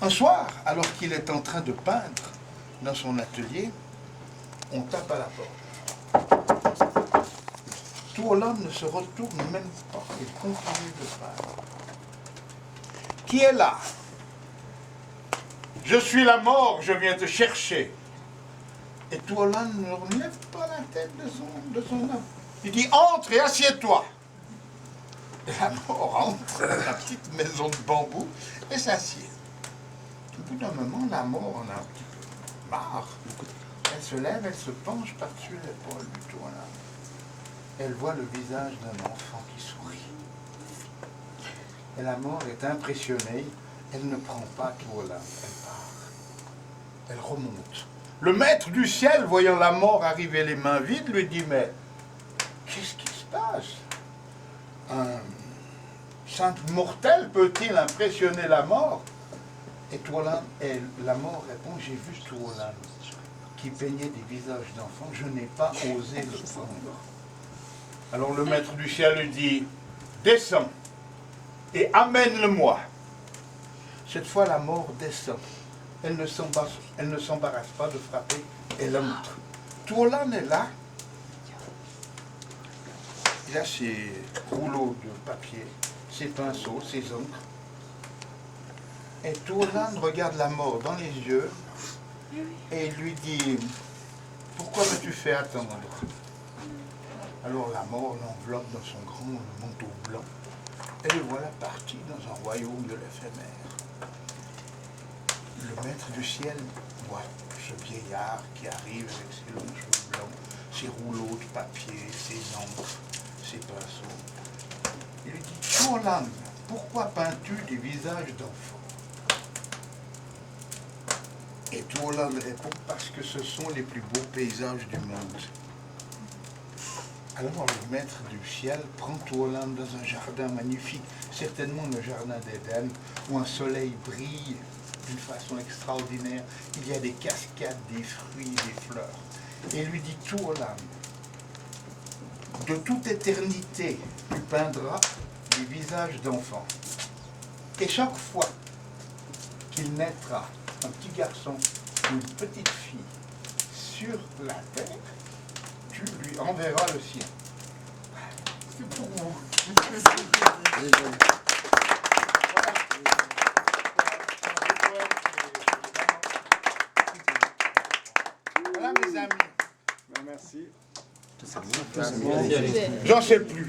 Un soir, alors qu'il est en train de peindre dans son atelier, on tape à la porte. Tourland ne se retourne même pas, il continue de peindre. Qui est là? Je suis la mort, je viens te chercher. Et Tourland ne relève pas la tête de son homme. Il dit, entre et assieds-toi. Et la mort entre dans la petite maison de bambou et s'assied. Au bout d'un moment, la mort en a un petit peu marre. Elle se lève, elle se penche par-dessus l'épaule du Tourland. Elle voit le visage d'un enfant qui sourit. Et la mort est impressionnée. Elle ne prend pas Tourland, elle part. Elle remonte. Le maître du ciel, voyant la mort arriver les mains vides, lui dit, mais qu'est-ce qui se passe? Un simple mortel peut-il impressionner la mort? Et la mort répond, j'ai vu Tourland qui peignait des visages d'enfants, je n'ai pas osé le prendre. Alors le maître du ciel lui dit, descends et amène-le-moi. Cette fois la mort descend. Elle ne s'embarrasse pas de frapper, elle entre. Tourland est là. Il a ses rouleaux de papier, ses pinceaux, ses encres. Et Tourland regarde la mort dans les yeux et il lui dit, pourquoi m'as-tu fait attendre? Alors la mort l'enveloppe dans son grand manteau blanc et le voilà parti dans un royaume de l'éphémère. Le maître du ciel voit ce vieillard qui arrive avec ses longs cheveux blancs, ses rouleaux de papier, ses encres, ses pinceaux. Il lui dit, Tourland, pourquoi peins-tu des visages d'enfants? Et Tourland répond, parce que ce sont les plus beaux paysages du monde. Alors le maître du ciel prend Tourland dans un jardin magnifique, certainement le jardin d'Éden, où un soleil brille d'une façon extraordinaire. Il y a des cascades, des fruits, des fleurs. Et il lui dit, Tourland, de toute éternité, tu peindras des visages d'enfants. Et chaque fois qu'il naîtra un petit garçon ou une petite fille sur la terre, tu lui enverras le sien. C'est pour vous. Voilà mes amis. Merci. J'en sais plus.